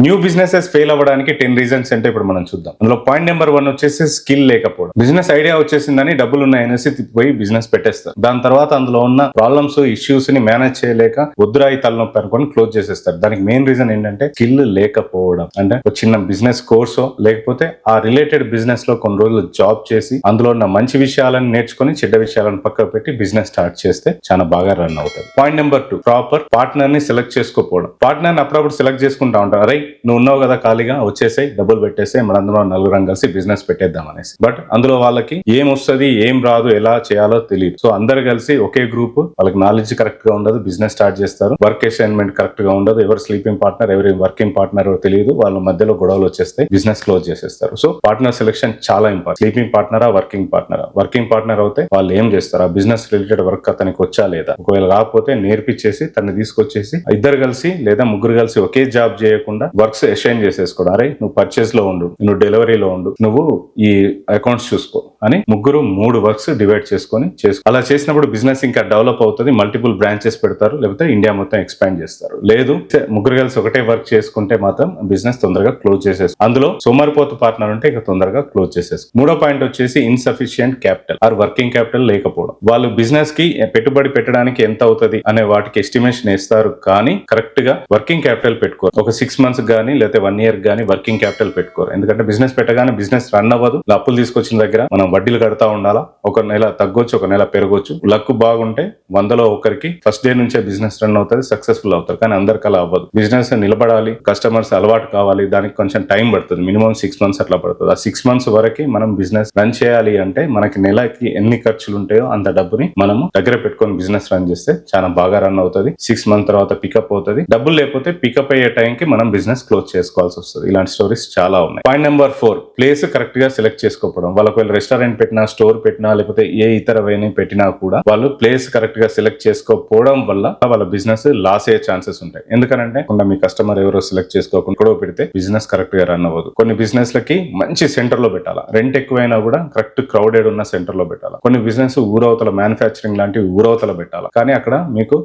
New businesses fail అవ్వడానికి 10 reasons అంటే ఇప్పుడు మనం చూద్దాం. అందులో పాయింట్ నెంబర్ 1 వచ్చేసి స్కిల్ లేకపోవడం. బిజినెస్ ఐడియా వచ్చేసిందని డబ్బులు ఉన్నాయనేసి పోయి బిజినెస్ పెట్టేస్తారు. దాని తర్వాత అందులో ఉన్న ప్రాబ్లమ్స్ ఇష్యూస్ ని మేనేజ్ చేయలేక వద్దురాయి తలనొప్పి అనుకొని క్లోజ్ చేసేస్తారు. దానికి మెయిన్ రీజన్ ఏంటంటే స్కిల్ లేకపోవడం. అంటే ఒక చిన్న బిజినెస్ కోర్సో లేకపోతే ఆ రిలేటెడ్ బిజినెస్ లో కొన్ని రోజులు జాబ్ చేసి అందులో ఉన్న మంచి విషయాలను నేర్చుకుని చెడ్డ విషయాలను పక్కకు పెట్టి బిజినెస్ స్టార్ట్ చేస్తే చాలా బాగా రన్ అవుతుంది. పాయింట్ నెంబర్ 2 ప్రాపర్ పార్ట్నర్ ని సెలెక్ట్ చేసుకోకపోవడం. పార్ట్నర్ ని అప్పుడప్పుడు సెలెక్ట్ చేసుకుంటా ఉంటారు. అరే నువ్వు ఉన్నావు కదా ఖాళీగా వచ్చేసాయి, డబ్బులు పెట్టేసి మన అందులో నలుగురం కలిసి బిజినెస్ పెట్టేద్దాం అనేసి. బట్ అందులో వాళ్ళకి ఏం వస్తుంది ఏం రాదు ఎలా చేయాలో తెలియదు. సో అందరు కలిసి ఒకే గ్రూప్, వాళ్ళకి నాలెడ్జ్ కరెక్ట్ గా ఉండదు, బిజినెస్ స్టార్ట్ చేస్తారు. వర్క్ అసైన్మెంట్ కరెక్ట్ గా ఉండదు, ఎవరు స్లీపింగ్ పార్ట్నర్ ఎవరి వర్కింగ్ పార్ట్నర్ తెలియదు, వాళ్ళ మధ్యలో గొడవలు వచ్చేస్తే బిజినెస్ క్లోజ్ చేసేస్తారు. సో పార్ట్నర్ సెలెక్షన్ చాలా ఇంపార్టెంట్. స్లీపింగ్ పార్ట్నరా వర్కింగ్ పార్ట్నరా? వర్కింగ్ పార్ట్నర్ అయితే వాళ్ళు ఏం చేస్తారు, ఆ బిజినెస్ రిలేటెడ్ వర్క్ అతనికి వచ్చా లేదా, ఒకవేళ రాకపోతే నేర్పించేసి తనని తీసుకొచ్చేసి ఇద్దరు కలిసి లేదా ముగ్గురు కలిసి ఒకే జాబ్ చేయకుండా వర్క్స్ అసైన్ చేసేసుకోవడం. అరే నువ్వు పర్చేస్ లో ఉండు, నువ్వు డెలివరీలో ఉండు, నువ్వు ఈ అకౌంట్స్ చూసుకో అని ముగ్గురు 3 వర్క్స్ డివైడ్ చేసుకొని అలా చేసినప్పుడు బిజినెస్ ఇంకా డెవలప్ అవుతుంది. మల్టిపుల్ బ్రాంచెస్ పెడతారు, లేకపోతే ఇండియా మొత్తం ఎక్స్పాండ్ చేస్తారు. లేదు ముగ్గురు కలిసి ఒకటే వర్క్ చేసుకుంటే మాత్రం బిజినెస్ తొందరగా క్లోజ్ చేసేస్తారు. అందులో సోమరిపోతు పార్ట్నర్ ఉంటే ఇక తొందరగా క్లోజ్ చేసేస్తారు. మూడో పాయింట్ వచ్చేసి insufficient capital or working capital లేకపోవడం. వాళ్ళు బిజినెస్ కి పెట్టుబడి పెట్టడానికి ఎంత అవుతుంది అనే వాటికి ఎస్టిమేషన్ ఇస్తారు, కానీ కరెక్ట్ గా వర్కింగ్ క్యాపిటల్ పెట్టుకోరు. ఒక 6 months గానీ లేకపోతే 1 year గానీ వర్కింగ్ క్యాపిటల్ పెట్టుకోరు. ఎందుకంటే బిజినెస్ పెట్టగానే బిజినెస్ రన్ అవ్వదు. అప్పులు తీసుకొచ్చిన దగ్గర మనం వడ్డీలు కడతా ఉండాలా. ఒక నెల తగ్గొచ్చు, ఒక నెల పెరగొచ్చు. లక్ బాగుంటే 100లో ఒకరికి ఫస్ట్ డే నుంచే బిజినెస్ రన్ అవుతుంది, సక్సెస్ఫుల్ అవుతారు. కానీ అందరికి అలా అవ్వదు. బిజినెస్ నిలబడాలి, కస్టమర్స్ అలవాటు కావాలి, దానికి కొంచెం టైం పడుతుంది. మినిమం 6 months అట్లా పడుతుంది. ఆ 6 months వరకు మనం బిజినెస్ రన్ చేయాలి అంటే మనకి నెలకి ఎన్ని ఖర్చులు ఉంటాయో అంత డబ్బుని మనము దగ్గర పెట్టుకొని బిజినెస్ రన్ చేస్తే చాలా బాగా రన్ అవుతుంది. 6 months తర్వాత పికప్ అవుతుంది. డబ్బులు లేకపోతే పికప్ అయ్యే టైంకి మనం బిజినెస్ క్లోజ్ చేసుకోవాల్సి వస్తుంది. ఇలాంటి స్టోరీస్ చాలా ఉన్నాయి. పాయింట్ నెంబర్ 4 ప్లేస్ కరెక్ట్ గా సెలెక్ట్ చేసుకోవడం. వాళ్ళకి రెస్టారెంట్ పెట్టినా, స్టోర్ పెట్టినా, లేకపోతే ఏ ఇతర వేని పెట్టినా కూడా వాళ్ళు ప్లేస్ కరెక్ట్ గా సెలెక్ట్ చేసుకోకపోవడం వల్ల వాళ్ళ బిజినెస్ లాస్ అయ్యే ఛాన్సెస్ ఉంటాయి. ఎందుకంటే మీ కస్టమర్ ఎవరో సెలెక్ట్ చేసుకోకుండా కూడా పెడితే బిజినెస్ కరెక్ట్ గా రన్ అవ్వదు. కొన్ని బిజినెస్ లకి మంచి సెంటర్ లో పెట్టాలా, రెంట్ ఎక్కువైనా కూడా కరెక్ట్ క్రౌడెడ్ ఉన్న సెంటర్ లో పెట్టాలా. కొన్ని బిజినెస్ ఊరవతల మ్యానుఫ్యాక్చరింగ్ లాంటివి ఊరవతల పెట్టాలా, కానీ అక్కడ మీకు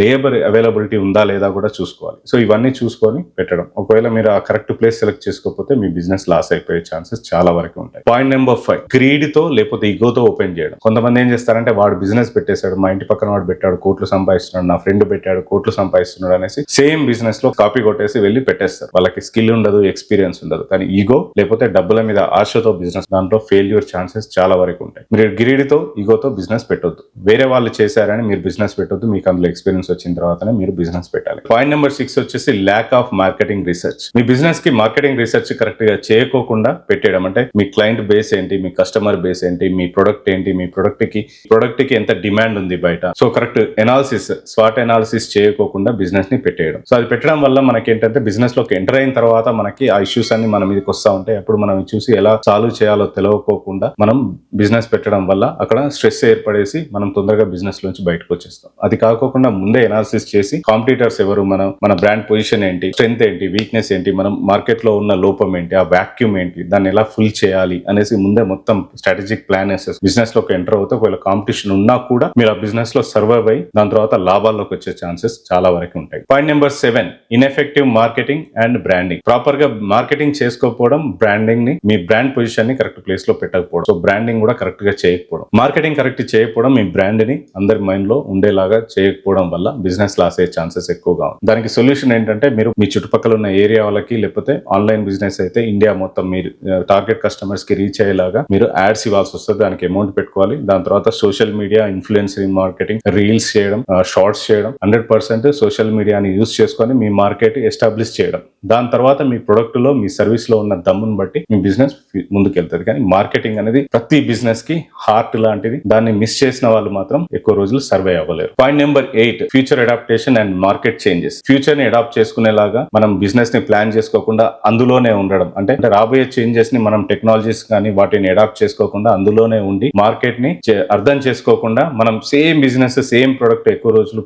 లేబర్ అవైలబిలిటీ ఉందా లేదా కూడా చూసుకోవాలి. సో ఇవన్నీ చూసుకొని పెట్టడం. ఒకవేళ మీరు ఆ కరెక్ట్ ప్లేస్ సెలెక్ట్ చేసుకోకపోతే మీ బిజినెస్ లాస్ అయిపోయే ఛాన్సెస్ చాలా వరకు ఉంటాయి. పాయింట్ నెంబర్ 5 గ్రీడ్ తో లేకపోతే ఈగోతో ఓపెన్ చేయడం. కొంతమంది ఏం చేస్తారంటే వాడు బిజినెస్ పెట్టేశాడు, మా ఇంటి పక్కన వాడు పెట్టాడు కోట్లు సంపాదిస్తున్నాడు, నా ఫ్రెండ్ పెట్టాడు కోట్లు సంపాదిస్తున్నాడు అనేసి సేమ్ బిజినెస్ లో కాపీ కొట్టేసి వెళ్ళి పెట్టేస్తారు. వాళ్ళకి స్కిల్ ఉండదు, ఎక్స్పీరియన్స్ ఉండదు, కానీ ఈగో లేకపోతే డబ్బుల మీద ఆశతో బిజినెస్ దాంట్లో ఫెయిల్యూర్ ఛాన్సెస్ చాలా వరకు ఉంటాయి. మీరు గ్రీడ్ తో ఈగోతో బిజినెస్ పెట్టొద్దు. వేరే వాళ్ళు చేశారని మీరు బిజినెస్ పెట్టొద్దు. మీకు అందులో ఎక్స్పీరియన్స్ వచ్చిన తర్వాతనే మీరు బిజినెస్ పెట్టాలి. పాయింట్ నెంబర్ 6 వచ్చేసి lack of marketing research. Me business కి మార్కెటింగ్ రీసెర్చ్ కరెక్ట్ గా చేయకోకుండా పెట్టేయడం. అంటే మీ క్లయింట్ బేస్ ఏంటి, మీ కస్టమర్ బేస్ ఏంటి, మీ ప్రొడక్ట్ ఏంటి, మీ ప్రొడక్ట్ కి ఎంత డిమాండ్ ఉంది బయట. So correct analysis, swat analysis చేయకోకుండా బిజినెస్ ని పెట్టేయడం. సో అది పెట్టడం వల్ల మనకి ఏంటంటే బిజినెస్ లోకి ఎంటర్ అయిన తర్వాత మనకి ఆ ఇష్యూస్ అన్ని మన మీదకి వస్తా ఉంటాయి. అప్పుడు మనం చూసి ఎలా సాల్వ్ చేయాలో తెలియకోకుండా మనం బిజినెస్ పెట్టడం వల్ల అక్కడ స్ట్రెస్ ఏర్పడేసి మనం తొందరగా బిజినెస్ నుంచి బయటకు వచ్చేస్తాం. అది కాకోకుండా ముందే ఎనాలిసిస్ చేసి కాంపిటీటర్స్ ఎవరు, మన బ్రాండ్ పొజిషన్ ఏంటి, స్ట్రెంత్ ఏంటి, వీక్నెస్ ఏంటి, మనం మార్కెట్ లో ఉన్న లోపం ఏంటి, ఆ వాక్యూమ్ ఏంటి, దాన్ని ఎలా ఫుల్ చేయాలి అనేసి ముందే మొత్తం స్ట్రాటజిక్ ప్లాన్ వేసేసి బిజినెస్ లోకి ఎంటర్ అవుతే ఒకవేళ కాంపిటీషన్ ఉన్నా కూడా మీరు ఆ బిజినెస్ లో సర్వైవ్ అయ్యి దాని తర్వాత లాభాల్లోకి వచ్చే ఛాన్సెస్ చాలా వరకు ఉంటాయి. Point number 7 ineffective marketing and branding. Proper గా మార్కెటింగ్ చేసుకోకపోవడం, బ్రాండింగ్ ని, మీ బ్రాండ్ పొజిషన్ ని కరెక్ట్ ప్లేస్ లో పెట్టకపోవడం. సో బ్రాండింగ్ కూడా కరెక్ట్ గా చేయకపోవడం, మార్కెటింగ్ కరెక్ట్ చేయకపోవడం, మీ బ్రాండ్ ని అందరి మైండ్ లో ఉండేలాగా చేయకపోవడం వల్ల బిజినెస్ లాస్ అయ్యే ఛాన్సెస్ ఎక్కువగా ఉంది. దానికి సొల్యూషన్ ఏంటంటే మీరు మీ చుట్టుపక్కల ఉన్న ఏరియా వాళ్ళకి, లేకపోతే ఆన్లైన్ బిజినెస్ అయితే ఇండియా మొత్తం మీరు టార్గెట్ కస్టమర్స్ కి రీచ్ అయ్యేలాగా మీరు యాడ్స్ ఇవ్వాల్సి వస్తుంది. దానికి అమౌంట్ పెట్టుకోవాలి. దాని తర్వాత సోషల్ మీడియా ఇన్ఫ్లుయెన్సరింగ్ మార్కెటింగ్, రీల్స్ చేయడం, షార్ట్స్ చేయడం, 100% సోషల్ మీడియాని యూజ్ చేసుకొని మీ మార్కెట్ ఎస్టాబ్లిష్ చేయడం. దాని తర్వాత మీ ప్రొడక్ట్ లో, మీ సర్వీస్ లో ఉన్న దమ్మును బట్టి మీ బిజినెస్ ముందుకెళ్తుంది. కానీ మార్కెటింగ్ అనేది ప్రతి బిజినెస్ కి హార్ట్ లాంటిది. దాన్ని మిస్ చేసిన వాళ్ళు మాత్రం ఎక్కువ రోజులు సర్వే అవ్వలేరు. Point number 8 future adaptation and market changes. Future ని అడాప్ట్ చేసుకునేలాగా మనం బిజినెస్ ని ప్లాన్ చేసుకోకుండా అందులోనే ఉండడం. అంటే రాబోయే చేంజెస్ ని మనం టెక్నాలజీస్ కానీ వాటిని అడాప్ట్ చేసుకోకుండా అందులోనే ఉండి మార్కెట్ ని అర్థం చేసుకోకుండా మనం సేమ్ బిజినెస్, సేమ్ ప్రొడక్ట్ ఎక్కువ రోజులు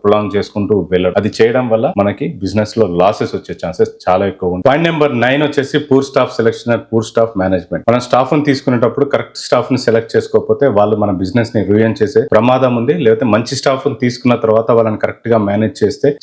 ప్రొలాంగ్ చేసుకుంటూ వెళ్ళడం. అది చేయడం వల్ల మనకి బిజినెస్ లో లాసెస్ వచ్చే ఛాన్సెస్ చాలా ఎక్కువ ఉంటాయి. పాయింట్ నెంబర్ 9 వచ్చేసి poor staff selection and poor staff management. మనం స్టాఫ్ ని తీసుకునేటప్పుడు కరెక్ట్ స్టాఫ్ ని సెలెక్ట్ చేసుకోకపోతే వాళ్ళు మన బిజినెస్ ని రూయిన్ చేసే ప్రమాదం ఉంది. లేకపోతే మంచి స్టాఫ్ ని తీసుకున్న తర్వాత వాళ్ళని కరెక్ట్ గా మేనేజ్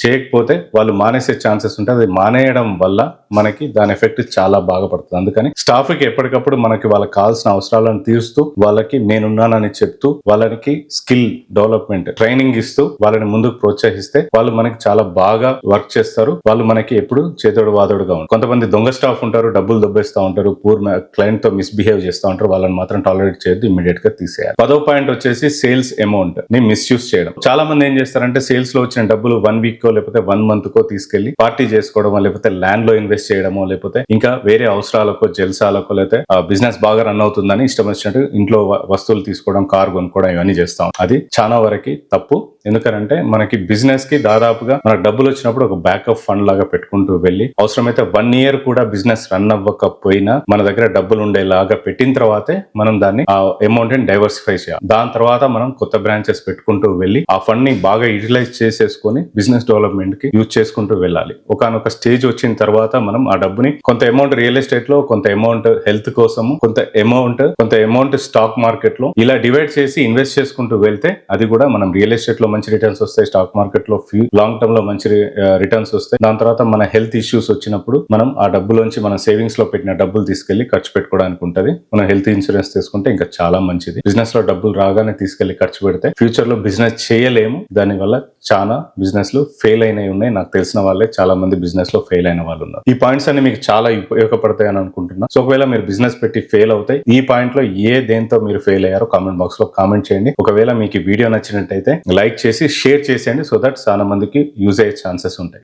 చేయకపోతే వాళ్ళు మానేసే ఛాన్సెస్ ఉంటాయి. చేస్తున్నది మానేయడం వల్ల మనకి దాని ఎఫెక్ట్ చాలా బాగా పడుతుంది. అందుకని స్టాఫ్ కి ఎప్పటికప్పుడు మనకి వాళ్ళకి కావాల్సిన అవసరాలను తీరుస్తూ, వాళ్ళకి నేనున్నానని చెప్తూ, వాళ్ళకి స్కిల్ డెవలప్మెంట్ ట్రైనింగ్ ఇస్తూ వాళ్ళని ముందుకు ప్రోత్సహిస్తే వాళ్ళు మనకి చాలా బాగా వర్క్ చేస్తారు. వాళ్ళు మనకి ఎప్పుడు చేదోడు వాదోడుగా ఉంటారు. కొంతమంది దొంగ స్టాఫ్ ఉంటారు, డబ్బులు దొబ్బేస్తా ఉంటారు, పూర్ క్లయింట్ తో మిస్బిహేవ్ చేస్తూ ఉంటారు. వాళ్ళని మాత్రం టాలరేట్ చేయొద్దు, ఇమీడియట్ గా తీసేయాలి. 10వ పాయింట్ వచ్చేసి సేల్స్ అమౌంట్ ని మిస్యూజ్ చేయడం. చాలా మంది ఏం చేస్తారంటే సేల్స్ లో వచ్చిన డబ్బులు 1 వీక్ కో లేకపోతే 1 మంత్ కో తీసుకెళ్లి పార్టీ చేసుకోవడం, లేకపోతే ల్యాండ్ లో ఇన్వెస్ట్ చేయడమో, లేకపోతే ఇంకా వేరే అవసరాలకో జల్సాలకో, లేకపోతే బిజినెస్ బాగా రన్ అవుతుందని ఇష్టం వచ్చినట్టు ఇంట్లో వస్తువులు తీసుకోవడం, కార్ కొనుక్కోవడం ఇవన్నీ చేస్తాం. అది చాలా వరకు తప్పు. ఎందుకంటే మనకి బిజినెస్ కి దాదాపుగా మనకు డబ్బులు వచ్చినప్పుడు ఒక బ్యాకప్ ఫండ్ లాగా పెట్టుకుంటూ వెళ్ళి, అవసరమైతే 1 ఇయర్ కూడా బిజినెస్ రన్ అవ్వకపోయినా మన దగ్గర డబ్బులు ఉండేలాగా పెట్టిన తర్వాతే మనం దాన్ని ఆ అమౌంట్ ని డైవర్సిఫై చేయాలి. దాని తర్వాత మనం కొత్త బ్రాంచెస్ పెట్టుకుంటూ వెళ్ళి ఆ ఫండ్ ని బాగా యూటిలైజ్ చేసేసుకొని బిజినెస్ డెవలప్మెంట్ కి యూజ్ చేసుకుంటూ వెళ్ళాలి. ఒకనొక స్టేజ్ వచ్చిన తర్వాత మనం ఆ డబ్బుని కొంత అమౌంట్ రియల్ ఎస్టేట్ లో, కొంత అమౌంట్ హెల్త్ కోసము, కొంత అమౌంట్ స్టాక్ మార్కెట్ లో ఇలా డివైడ్ చేసి ఇన్వెస్ట్ చేసుకుంటూ వెళ్తే అది కూడా మనం రియల్ ఎస్టేట్ లో మంచి రిటర్న్స్ వస్తాయి, స్టాక్ మార్కెట్ లో లాంగ్ టర్మ్ లో మంచి రిటర్న్స్ వస్తాయి. దాని తర్వాత మన హెల్త్ ఇష్యూస్ వచ్చినప్పుడు మనం ఆ డబ్బులోంచి మన సేవింగ్స్ లో పెట్టిన డబ్బులు తీసుకెళ్లి ఖర్చు పెట్టుకోవడానికి ఉంటది. మనం హెల్త్ ఇన్సూరెన్స్ తీసుకుంటే ఇంకా చాలా మంచిది. బిజినెస్ లో డబ్బులు రాగానే తీసుకెళ్లి ఖర్చు పెడితే ఫ్యూచర్ లో బిజినెస్ చేయలేము. దాని వల్ల చాలా బిజినెస్ లు ఫెయిల్ అయినవి ఉన్నాయి. నాకు తెలిసిన వాళ్ళే చాలా మంది బిజినెస్ లో ఫెయిల్ అయిన వాళ్ళు ఉన్నారు. ఈ పాయింట్స్ అన్ని మీకు చాలా ఉపయోగపడతాయి అని అనుకుంటున్నా. సో ఒకవేళ మీరు బిజినెస్ పెట్టి ఫెయిల్ అవుతాయి, ఈ పాయింట్ లో దేంతో మీరు ఫెయిల్ అయ్యారో కామెంట్ బాక్స్ లో కామెంట్ చేయండి. ఒకవేళ మీకు ఈ వీడియో నచ్చినట్టయితే లైక్ చేసి షేర్ చేసేయండి, సో దట్ చాలా మందికి యూజ్ అయ్యే ఛాన్సెస్ ఉంటాయి.